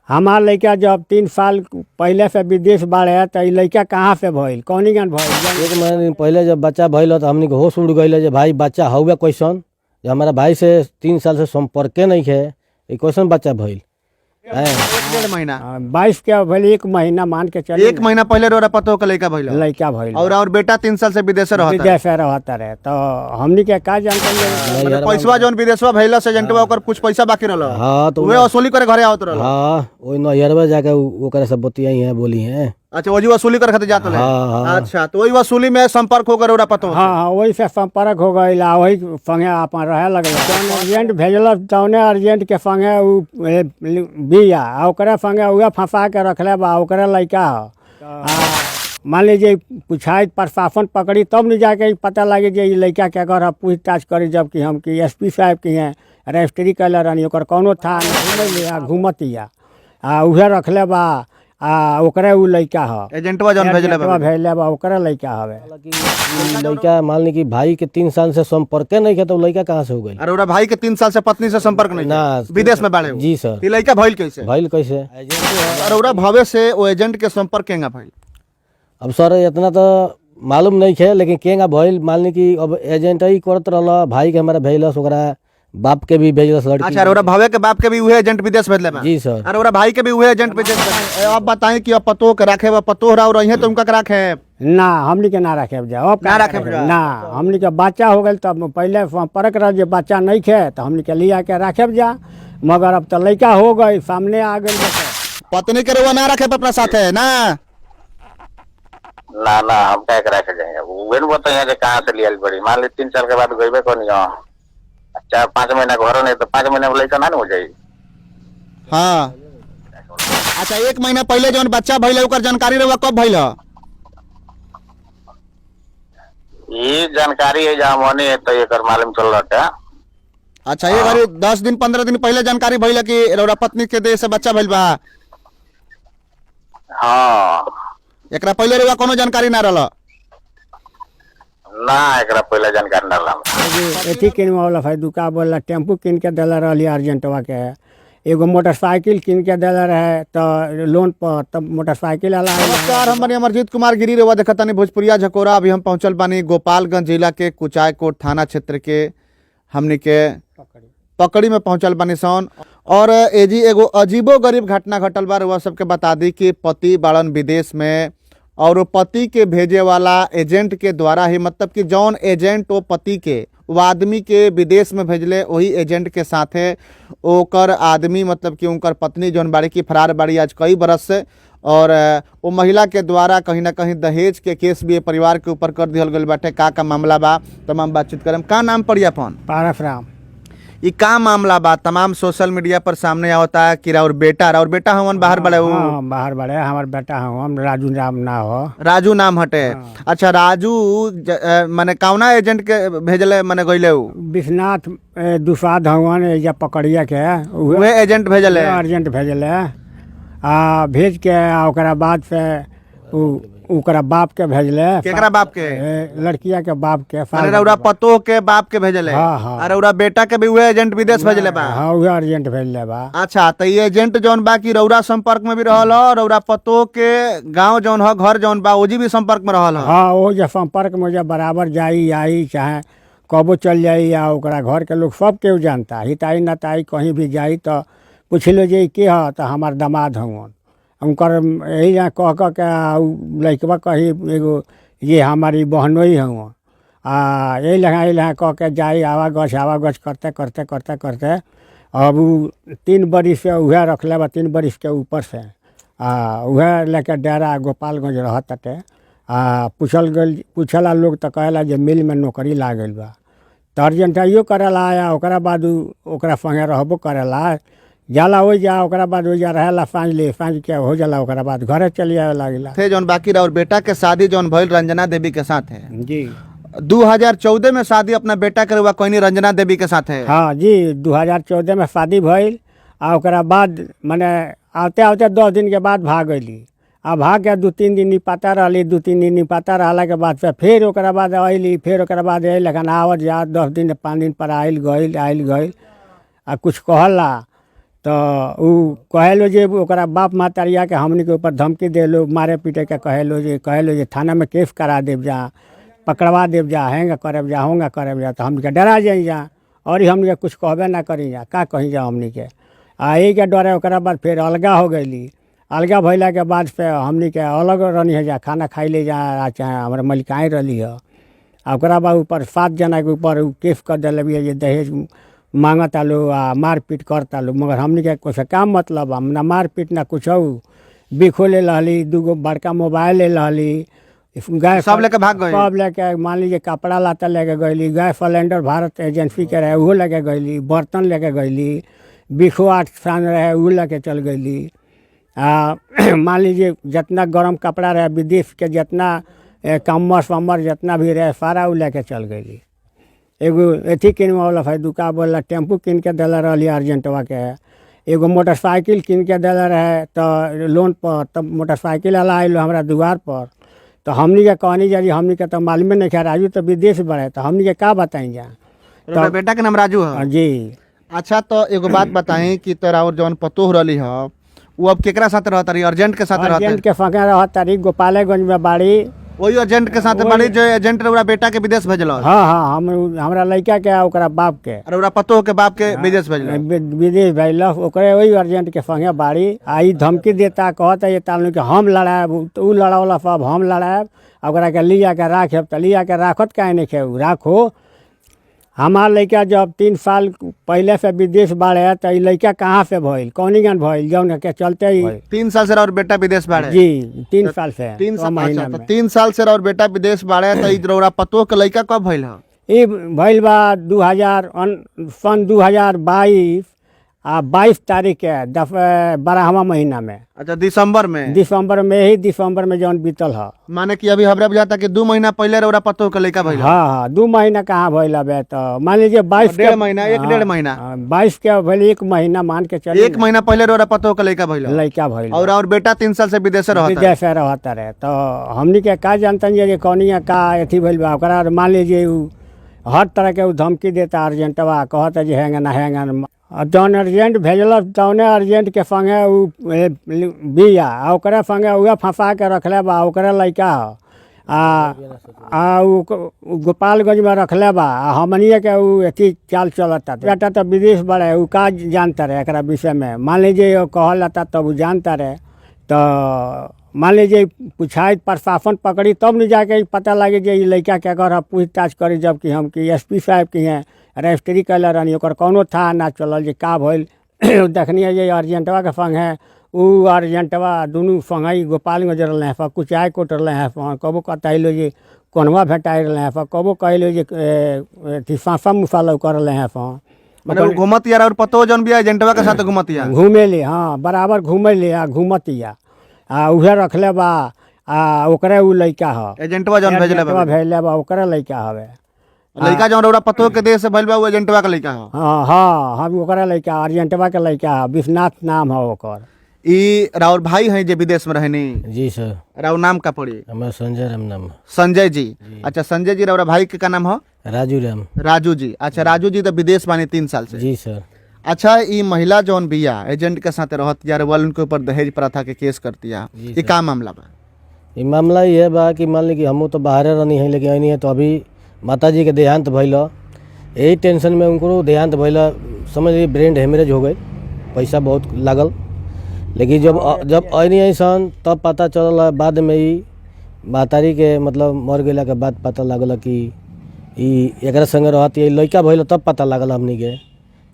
हमार लड़का जब 3 साल पहले से विदेश बाढ़े तो ई लड़का कहाँ से भइल कौनी गन भइल। एक महीने पहले जब बच्चा भइल तो हमनी के होश उड़ गइल जे भाई बच्चा हउवे कैसन, जो हमारा भाई से 3 साल से संपर्के नहीं है, ये कैसन बच्चा भइल। 1.5 महीना 22 के भइल 1 महीना मान के चल 1 महीना पहले रोरा पतो का लड़का भइल लड़का भइल और बेटा 3 साल से विदेश रहता विदेश से रहता रहे तो हमनी के का जानकारी है? पैसा जौन विदेशवा भइला से एजेंटवा ओकर कुछ पैसा बाकी रहल हाँ तो उहे वसूली करे घरे आवत रहल। हाँ वही नैहरवा जाके ओकरा सब बतियाई है बोली है। अच्छा वही वसूली करे खातिर जात रहे। हाँ। अच्छा तो वही वसूली में संपर्क होकर ओरा पतो हाँ वही से संपर्क हो गई वही संगे अपन रहे लगल जौन अर्जेंट भेजल तौने अर्जेंट के संगे उ बिया आ ओकरे संगे उहे फंसा के रखले बा ओकरे लड़का मान लीजिए पूछाई प्रशासन पकड़ी तब नहीं जाके पता लगे जे लड़का के अगर पूछताछ करी जबकि हम कि SP साहब की हैं रजिस्ट्री कैले रहनी ओकर कौनो था घूमतिया उहे रखले बा ओकरे उ लड़का ह एजेंटवा जौन भेजले बा ओकरे लड़का हवे। लड़का मान ली कि भाई के 3 साल से संपर्के नहीं है तो लड़का कहाँ से हो गई। और ओरा भाई के 3 साल से पत्नी से संपर्क नहीं ना विदेश में बाड़े जी सर। ई लड़का भइल कैसे भइल कैसे और ओरा भवे से वो एजेंट के संपर्क केंगा भइल। अब सर इतना तो मालूम नहीं है लेकिन केंगा भइल मान ली कि अब एजेंट ही करत रहल भाई के हमारा भेजलस ओकरा बाप के भी भेजलस लड़की। अच्छा और ओरा भवे के बाप के भी उहे एजेंट विदेश भेजले बा। जी सर। और ओरा भाई के भी उहे एजेंट विदेश भेजले। अब बताएं कि अब पतो के रखे बा पतो रहा और रही तो उनका रखे ना हमनी के ना रखे जाओ ना रखे ना हमनी के बच्चा हो गए तब पहले संपर्क रह जे बच्चा नहीं खे तो हमनी के लिया के रखे जा मगर अब तो लड़का हो गई सामने आ गई पत्नी के रुआ ना रखे अपना साथ है ना ना हम क्या करा के जाएंगे वेन बताइए कि कहाँ से लिया बड़ी मान ली 3 साल के बाद गई कौन 4-5 महीना घर नहीं तो 5 महीना में लड़का ना हो जाएगी। हाँ अच्छा 1 महीना पहले जौन बच्चा भइल ओकर जानकारी रहुआ कब भइल ये जानकारी है जहाँ मनी है तो ये कर मालूम चल रहा है। अच्छा ये घड़ी 10 दिन 15 दिन पहले जानकारी भइल कि रौरा पत्नी के देह से बच्चा भइल बा। हाँ एकरा पहले रहुआ कोनो जानकारी ना रहल ना एकरा पहले जानकारी ना रहा। एथी किन वाला भाई दुका बोला टेम्पू किन के दिला रही अर्जेंटवा के एगो मोटरसाइकिल किन के दिला रहे तो लोन पर तब मोटरसाइकिल वाला नमस्कार हम अमरजीत कुमार गिरी रहुआ देखतानी भोजपुरिया झकोरा। अभी हम पहुंचल बानी गोपालगंज जिला के कुचायकोट थाना क्षेत्र के हमनी के पकड़ी में पहुंचल बानी सन और एजी एगो अजीबो गरीब घटना घटल बा। रहुआ सबके बता दी कि पति बाड़न विदेश में और पति के भेजे वाला एजेंट के द्वारा ही मतलब कि जौन एजेंट वो पति के वो आदमी के विदेश में भेजले वही एजेंट के साथे ओकर आदमी मतलब कि उनकर पत्नी जौन बाड़ी की फरार बाड़ी आज कई बरस से और वो महिला के द्वारा कहीं ना कहीं दहेज के केस भी परिवार के ऊपर कर दिहल गइल बाटे। का मामला बा तमाम बातचीत करम। का नाम पड़ी अपन पारसराम ये का मामला बा तमाम सोशल मीडिया पर सामने आवता है कि और बेटा हमन बाहर बड़े बाहर बड़े हमार बेटा हम राजू नाम ना हो राजू नाम हटे। अच्छा राजू माने कौना एजेंट के भेजले माने गइले विश्वनाथ दुसाध हवन या पकड़िया के उहे एजेंट भेजले अर्जेंट भेजले भेज के ओकरा बाद से ओकरा बाप के भेजले केकरा बाप के लड़किया के बाप के अरे रौरा पतो के बाप के भेजले। हाँ। अरे रौरा बेटा के भी उहे एजेंट विदेश भेजले बा। हाँ उहे अर्जेंट भेजले बा। अच्छा तो ये एजेंट जौन बा की रौरा संपर्क में भी रहल ह रौरा पतो के गांव जौन ह घर जौन बा ओजी भी संपर्क में रहल ह। हाँ वो जो संपर्क में जब बराबर जाई आई चाहे कबो चल जाई या ओकरा घर के लोग सब केहू जानता हिताई नताई कहीं भी जाई तो पूछ लो जे के ह तो हमार दामाद हवन उनकर यही यहाँ कह के लड़कवा कही एगो ये हमारी बहनोई हूँ यही लगा कह के जाई आवागछ करते करते करते करते अब 3 बरिस से उहे रखले बा 3 बरिस के ऊपर से उहे लेके डेरा गोपालगंज रहते पूछला लोग तो कहला जे मिल में नौकरी ला गई बा तो अर्जेंटाइयो करेला या ओकरा बाद ओकरा संगे रहबो करेला जाला हो जा ओकरा बाद हो जा रहेला सांझ के हो जाला ओकरा बाद घरे चली आवे लागेला थे जौन बाकी और बेटा के शादी जौन भइल रंजना देवी के साथ है जी 2014 में शादी अपना बेटा के रुआ कोई रंजना देवी के साथ है। हाँ जी 2014 में शादी भइल ओकरा बाद माने आते आते 10 दिन के बाद भाग गई भाग के 2-3 दिन निपाता रही 2-3 दिन निपाता रहला के बाद फिर ओकरा बाद अली फिर ओकरा बाद लेकिन आवत जा 10 दिन 5 दिन पर आयल गई कुछ कहला तो उ कहेलो जे ओकरा बाप मातारिया के हमनी के ऊपर धमकी देलो, मारे पीटे के कहेलो जे थाना में केस करा देव जा, पकड़वा देव जा, हैंगा करब जा, होंगा करब जा। तो हमनी के डरा जाई जा और हमनी के कुछ कहबे ना करी जा, का कही जा हमनी के। यही के डरे ओकरा बाद फिर अलगा हो गईली। अलगा भइला के बाद फिर हमनी के अलग रहनी है जा, खाना खाई ले जा, चाहे हमारे मलिकाएँ रही है। ओकरा बाद ऊपर 7 जना के ऊपर केस कर दिले बिया जे दहेज मांगता लो आ मारपीट करता लो। मगर हमनी के कुछ काम मतलब ना मारपीट ना कुछ बिखो ले लहली, 2 बड़का मोबाइल ले लहली, गैस सब लेके भाग गए। सब लेके मान लीजिए कपड़ा लत्ता लेके गईली, गैस सिलेंडर भारत एजेंसी के रहे वो लेके गईली, बर्तन लेके गईली, बिखो 8 स्थान रहे वो लेके चल गईली। मान लीजिए जितना गर्म कपड़ा रहे विदेश के, जितना कम्मर वम्मर जितना भी रहे सारा वो लेके चल गईली। एगो अथी किनवा वाला भाई दुका बोला टेम्पू किन के दिला रही अर्जेंटवा के, एगो मोटरसाइकिल किन के दिला रहे तो लोन पर। तब मोटरसाइकिल वाला आयल हमारा दुआर पर, तो हमनी के कहनी जा हमनी के तो मालूम नहीं है, राजू तो विदेश बढ़े, तो हमनी के का बताई जा। तो बेटा के नाम राजू है जी। अच्छा, तो एगो बात बताई कि तोरा और जौन पतोह रही है वो अब केकरा साथ रहता रही? अर्जेंट के साथ रहता? अर्जेंट के संगे रहता रही, गोपालगंज में बाड़ी। वही एजेंट के साथ बड़ी जो एजेंट रउरा बेटा के विदेश भेजल? हाँ, हमरा लड़का के ओकरा बाप के, रउरा पतोह के बाप के विदेश भेजल? विदेश भेजल ओकरे वही अर्जेंट के संगे बाड़ी। आई धमकी देता, कहता ये तालू के हम लड़ाएब, तो उ लड़ावला सब हम लड़ाएब, ओकरा के लिया के राखेब। तो लिया के राखत काहे नहीं खे, राखो। हमार लड़का जब 3 साल पहले से विदेश बाढ़े तो ये लड़का कहाँ से भइल, कौनीगन भइल, जौन के चलते ही 3 साल से और बेटा विदेश बाढ़े? जी 3 साल से 3 साल महीना अच्छा, में। तो 3 साल से और बेटा विदेश बाढ़े तो ई रउरा पतोह के लड़का कब भइल है? ये भइल बा 2022 आ 22 तारीख के 12वां महीना में। अच्छा, दिसंबर में? दिसंबर में जौन बीतल है। माने कि अभी हमरा बुझाता कि 2 महीना पहले रउरा पतोह के लड़का भइल? हाँ, 2 महीना कहाँ भइल अबे। तो मान लीजिए 22 1.5 महीना, 1.5 महीना। 22 के भइल 1 महीना मान के चलिए। 1 महीना पहले रउरा पतोह के लड़का भइल? लड़का भइल और बेटा 3 साल से विदेश रहता? विदेश रहता रहे। तो हमनी के का जानतन जे कौनिया का अथी भइल बा। ओकरा मान लीजिए हर तरह के धमकी देता अर्जेंटवा, कहता जे हैंगा ना हैंगा। जौन अर्जेंट भेजल तौने अर्जेंट के संगे बिया, ओकरे संगे उहे फंसा के रखले बा। ओकरे लड़का गोपालगंज में रखले बा। हमनिए के अथी चाल चलता। बेटा तो विदेश बढ़े, उ का जानता रहे एकरा विषय में। मान लीजिए कहल जाता तब उ जानता रहे। तो मान लीजिए पूछाई प्रशासन पकड़ी तब नहीं जाके पता लगे जे लड़का के अगर पूछताछ करी, जबकि हम कि SP साहब की हैं रजिस्ट्री कैले रहनी, ओकर कौनो था ना चलल जे का भइल। देखनी है जे अर्जेंटवा के संग है, उ अर्जेंटवा दुनू संगे गोपालगंज रहले हैं, कुचाय कोट रहले हैं। कबो कताइलो जे कोनवा भेटाई रहले हैं, कबो कहलो जे अथी सासा मुसाला कर रहले हैं। मतलब घूमत यार और पतो जन भी एजेंटवा के साथ घूमत या घूमे ले। हाँ, बराबर घूमे ले आ घूमत या उहे रखले बा। ओकरे उ लड़का ह, एजेंटवा जन भेजले बा ओकरे लड़का हवे। लड़का जौन रउरा पतो के देश से भइल बा उ एजेंटवा के लड़का ह? हाँ, हम ओकरा लड़का अर्जेंटवा के लड़का है, विश्वनाथ नाम है ओकर। ई राउर भाई हैं जे विदेश में रहनी? जी सर। राउर नाम का पड़ी? हमारा संजय राम नाम है। संजय जी। अच्छा, संजय जी राउर भाई के का नाम है? राजू राम। राजू जी। अच्छा, राजू जी तो विदेश बानी 3 साल से? जी सर। अच्छा, ई महिला जौन बिया एजेंट के साथ रहत यार वाल उनके ऊपर दहेज प्रथा के केस करती है, ये का मामला बा? ये मामला ये बा कि मान ली कि हम तो बाहर रहनी है, लेकिन नहीं है तो अभी माता जी के देहांत भइल, यही टेंशन में उनको देहांत भइल, समझ लीजिए ब्रेन हेमरेज हो गई, पैसा बहुत लागल। लेकिन जब अनी ऐसा तब पता चलल बाद में ही मातारी के मतलब मर गया के बाद पता लागल कि एक संगे रहती है लड़का भइल, तब पता लागल हमनी के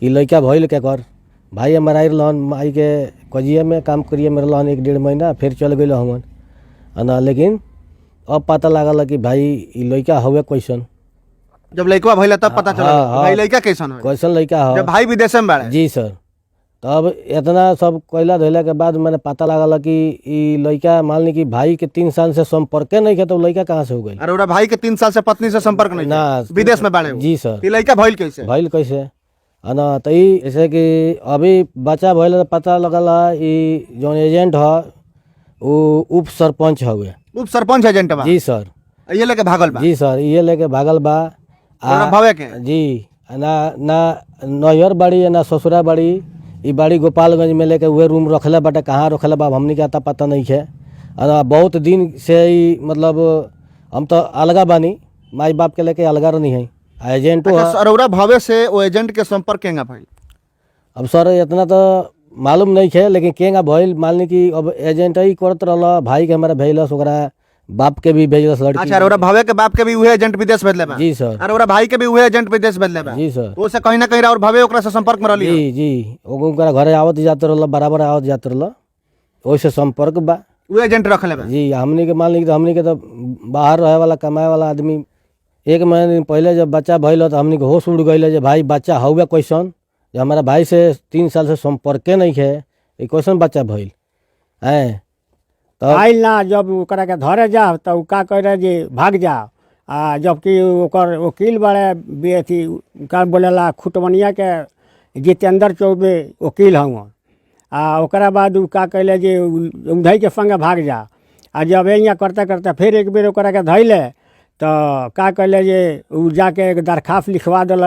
कि लड़का भइल के कर भाई हमारा रहन माई के कजिया में काम करिए में रहन 1-1.5 महीना, फिर चल गए हमन ना। लेकिन अब पता लागल कि भाई लड़का हुए कैसन। जब लड़का भइल तब पता चला भाई लड़का कैसन है, कैसन लड़का हो, जब भाई विदेश में बाड़े? जी सर। तब इतना सब कोयला धोला के बाद मैंने पता लागल कि ई लड़का मान ली कि भाई के 3 साल से संपर्क नहीं है, तो लड़का कहाँ से हो गई? अरे भाई के 3 साल से पत्नी से संपर्क नहीं ना, विदेश में बाड़े? जी सर। ई लड़का भइल कैसे? भइल कैसे है ना, तो जैसे कि अभी बच्चा भइल पता लगल ई जौन एजेंट है वो उप सरपंच हुए। उप सरपंच एजेंट बा? जी सर। ये लेके भागल बा? जी सर, ये लेके भागल बा। भवे के? जी ना नैहर बाड़ी ना ससुरा बाड़ी, ई बाड़ी गोपालगंज में लेके उहे रूम रखले बाटे, कहाँ रखले बा हमनी के आता पता नहीं है। बहुत दिन से ही मतलब हम तो अलगा बानी, माई बाप के लेके अलगा नहीं है। एजेंटो अच्छा, रउरा भवे से वो एजेंट के संपर्क केंगा भाई? अब सर इतना तो मालूम नहीं है, लेकिन केंगा भइल मान ली कि अब एजेंट ही करत रहल, भाई के हमारा भेजलस, ओकरा बाप के भी भेजलस लड़की। अच्छा, रउरा भवे के बाप के भी उहे एजेंट विदेश भेजले बा? जी सर। और रउरा भाई के भी उहे एजेंट विदेश भेजले बा? जी सर। तो से कहीं ना कहीं और भवे ओकरा से संपर्क में रहली? जी जी, ओकरा घरे आवत जाते रहल, बराबर आवत जाते रहल, ओइसे संपर्क बा। वो एजेंट रखले बा? जी, हमनी के मान ली हमनी के तो बाहर रहे वाला कमाए वाला आदमी, 1 महीने पहले जब बच्चा भइल तो हमनी के होश उड़ गइल जे भाई बच्चा हउए कैसन, जो हमारा भाई से 3 साल से संपर्के नहीं है, ये कैसन बच्चा भइल है। तो आइल ना जब ओकरा के धरे जाओ तो का कह रहे जे भाग जाओ, आ जबकि ओकर वकील बड़े अथी का बोलेला खुटवनिया के जितेंद्र चौबे वकील हूँ। आ ओकरा बाद उ का कहले जे उधई के संगे भाग जा। आ जब यहाँ करते करते फिर एक बेर ओकरा के धैले तो का कहले जे उ जाके एक दरखास्त लिखवा दिल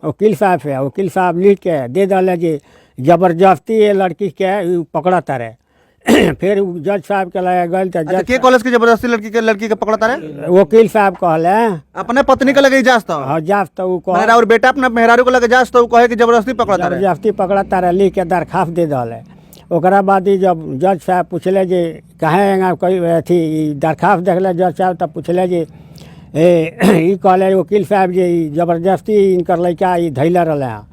वकील साहब से। वकील साहब लिख के दे दिले जे जबरदस्ती ये लड़की के पकड़ तारे। फिर जज साहब के लगे गए तो अच्छा, जज के कॉलेज के जबरदस्ती लड़की के पकड़ता रहे? वकील साहब कहले अपने पत्नी के लगे इजाजत? हाँ जाफ तो उ कह और बेटा अपने मेहरारू को लगे इजाजत, तो उ कहे कि जबरदस्ती पकड़ता रहे? जबरदस्ती पकड़ा तारा लिख के दरखास्त दे दिले। ओकरा बाद ही जब जज साहब पूछले जे कहे कोई अथी दरखास्त देखले जज साहब तब पूछले जे ई कहले वकील साहब जे जबरदस्ती इनकर लड़का धैले रहे हैं।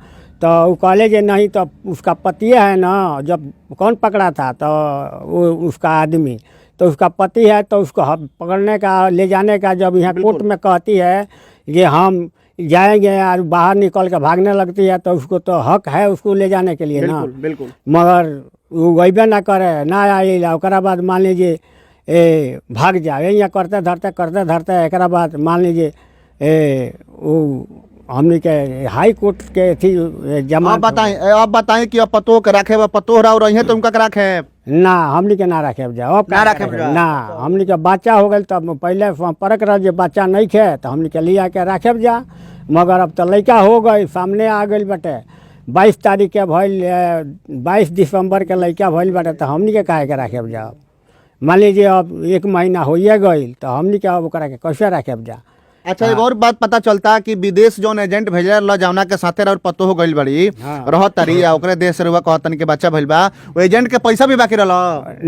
तो वो कहले जे नहीं तो उसका पति है ना, जब कौन पकड़ा था तो वो उसका आदमी, तो उसका पति है तो उसको पकड़ने का ले जाने का जब यहाँ कोर्ट में कहती है कि हम जाएंगे और बाहर निकल के भागने लगती है तो उसको तो हक है उसको ले जाने के लिए ना। बिल्कुल। मगर वो वैबे ना करे ना आइल। ओकरा बाद मान लीजिए भाग जाए यहाँ करते धरते एक बाद मान लीजिए वो हमने के हाई कोर्ट के थी जमा। अब बताएं कि अब पतो के रखे पतो रहा और तो उनका रखे ना हमने के ना रखे जाओ ना रखे ना हमने के बच्चा हो गए तब पहले परक रह बच्चा नहीं खे तो हमने के लिया के रखे जा। मगर अब तो लड़का हो गई सामने आ गई बटे 22 तारीख के भइल 22 दिसंबर के लड़का भइल बटे तो हमने के काहे के रखे जाओ। मान लीजिए अब 1 महीना होइए गई तो हमने के अब ओकरा के कैसे रखे जा। अच्छा, एक और बात पता चलता कि विदेश जोन एजेंट भेजल जौना के साथे और पतो हो गइल बड़ी रहत तारी आ ओकरे देश से रुआ कहतन के बच्चा भइल बा, वो एजेंट के पैसा भी बाकी रहल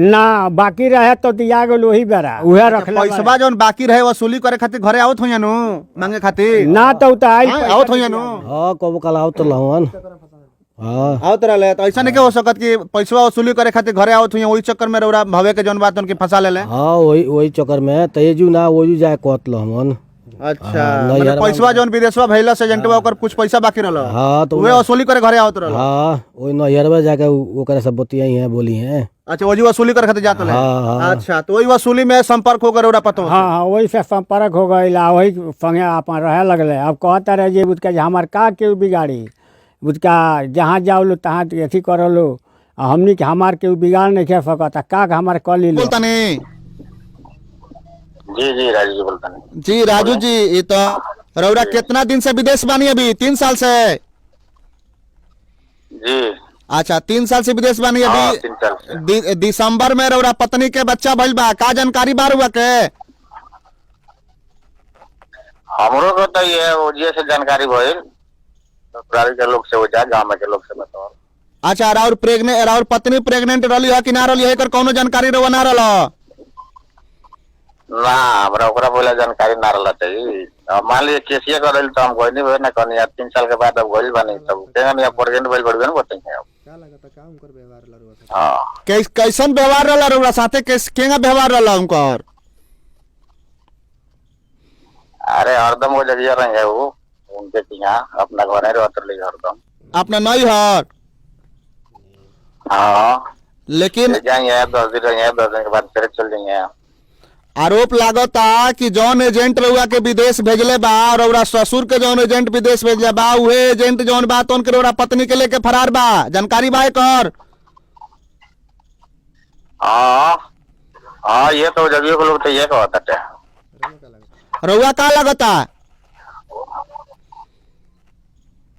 ना बाकी रहे तो दिया गल वही बेरा उहे रखले पैसा जोन बाकी रहे वसूली करे खातिर घरे आवत होइया नु मांगे खातिर ना तो आई आवत होइया नु? हाँ कबो कल आवत रहन। हाँ आवत रहले तो ऐसा नहीं के हो सकत कि पैसा वसूली करे खातिर घरे आवत होइया, वही चक्कर में रउरा भवे के जोन बात उनके फंसा लेले? हाँ वही चक्कर में तेजू ना वही जाए कहत हमन। अच्छा, मतलब पैसा जोन विदेशवा भेजला से एजेंटवा ओकर कुछ पैसा बाकी रहल? हाँ तो वे वसूली करे घरे आवत रहल? हाँ वही नैहरवा जाके ओकरा सब बतियाई हैं बोली हैं। अच्छा, वही वसूली करे खातिर जात रहे? हाँ। अच्छा, तो वही वसूली में संपर्क हो गए पतो? हाँ वही से संपर्क हो गई वही संगे अपन रहे लगले। अब कहता रहे जे उसका हमार का केहू बिगाड़ी उसका जहाँ जाओ लो तहाँ अथी कर लो हमनी के हमार केहू बिगाड़ नहीं खे सकता का हमार कल लो। बोलता नहीं जी राजू जी बोलता नहीं। जी राजू जी, ये तो रउरा कितना दिन से विदेश बानी? अभी 3 साल से? जी अच्छा, 3 साल से विदेश बानी। हाँ, अभी 3 साल से। दिसंबर में रउरा पत्नी के बच्चा भइल बा, का जानकारी बा रउआ के? हमरो को तो ये ओजिए से जानकारी भइल, ससुराल के लोग से हो जाए, गांव में के लोग से बताओ। अच्छा, राउर पत्नी प्रेग्नेंट रहली है कि ना रहली है एकर कोनो जानकारी रउआ ना रहल? ना हमरा ओकरा बोला जानकारी ना रहला चाहिए। मान लीजिए केसिया करल तो हम कोई नहीं होए ना कनी 3 साल के बाद अब गइल बानी तब केना या प्रेग्नेंट भइल बड़बे ना बताइए अब क्या लगता का उनकर व्यवहार रहला? हां, कैसन व्यवहार रहला रउआ साथे? केंगा व्यवहार रहला उनकर? अरे हरदम वो जगह रहे वो उनके यहाँ अपना घर रहते रही हरदम अपना नहीं हर? हाँ, लेकिन जाएंगे 10 दिन रहेंगे, 10 दिन के बाद फिर चल जाएंगे। आरोप लागता कि जौन एजेंट रउआ के विदेश भेजले बा और रउरा ससुर के जौन एजेंट विदेश भेजले बा उहे एजेंट जौन बा तौन के रउरा पत्नी के लेके फरार बा, जानकारी बा एकर? हाँ ये तो जगह के लोग तो ये कहता है। रउआ का लगता?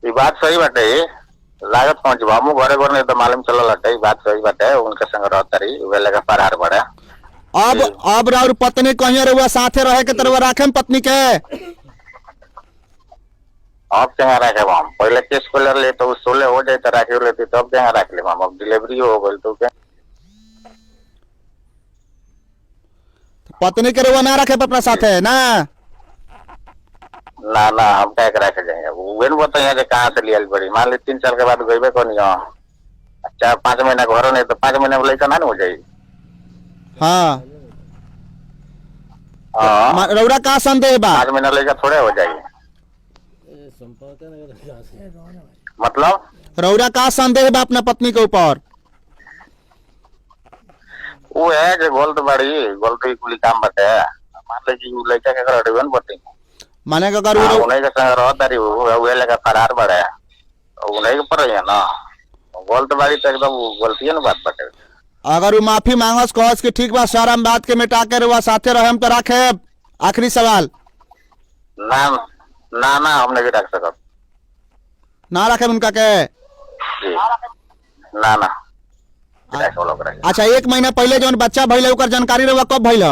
ये बात सही बाटे, लागत पहुंच हमू घरे घर नहीं तो मालूम चलल हटे बात सही बात है उनके संग रहता रही वे लगा फरार बड़े अब राउर पत्नी कहीं रहुआ साथे रहे के तरह राखे पत्नी के अब क्या रखे हम पहले केस को ले तो 16 हो जाए तो राखी लेती तो अब क्या रख ले हम अब डिलीवरी हो गई तो क्या पत्नी के रहुआ ना रखे अपना साथे ना ना हम क्या रखे जाएंगे वे बताइए कहाँ से लिया पड़ी मान ली 3 साल के बाद गई को नहीं 4-5 महीना घर नहीं तो 5 महीने में लड़का ना हो जाएगी हाँ हाँ रौरा का संदेह बा 5 महीना लड़का थोड़े हो जाएगी मतलब रौरा का संदेह बा अपना पत्नी के ऊपर वो है कि गलत बड़ी गलती कुली काम बटे मान ली कि लड़का के घर अड़वन बटी माने कि अगर उन्हीं के संग रहता रही वो लगा फरार बड़े उन्हीं के पर है ना गलत बाड़ी तो एकदम गलती है ना बात बटे अगर वो माफी मांगस कहस कि ठीक बा सर हम बात के मिटा के रहुआ साथे रहे हम तो रखे आखिरी सवाल ना हम नहीं रख सकत ना रखे उनका के जी ना ऐसा लोग रहे अच्छा 1 महीना पहले जौन बच्चा भइल ओकर जानकारी रहुआ कब भइल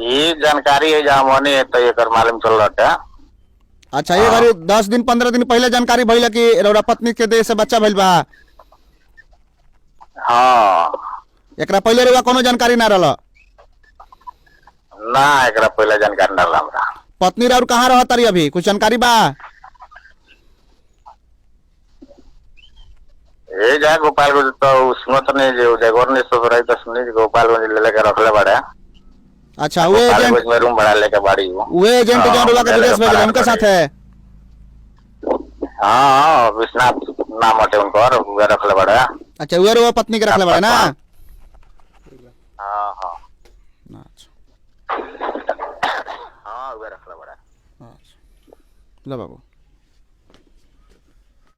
ये जानकारी है जहाँ मनी है तो ये कर मालूम चल रहा है अच्छा ये घड़ी 10 दिन 15 दिन पहले जानकारी भइल कि रौरा पत्नी के देह से बच्चा भइल बा हाँ एकरा पहले रहुआ कोनो जानकारी ना रहल ना एक पहले जानकारी ना हमरा पत्नी राउर कहाँ रहत रही अभी कुछ जानकारी बा ये जा गोपालगंज तो सुनत नहीं जो जगह नहीं सोच रही तो सुनी गोपालगंज ले लेकर रखले बड़े अच्छा वो एजेंट गोपालगंज में रूम भाड़ा लेके बाड़ी वो एजेंट जौन रहुआ के विदेश भेजल उनके साथ है हाँ विश्वनाथ नाम हटे उनको वे रखले बड़े अच्छा वो रहुआ पत्नी के रखले बा ना हाँ अच्छा हाँ वे रखले बड़े अच्छा लो बाबू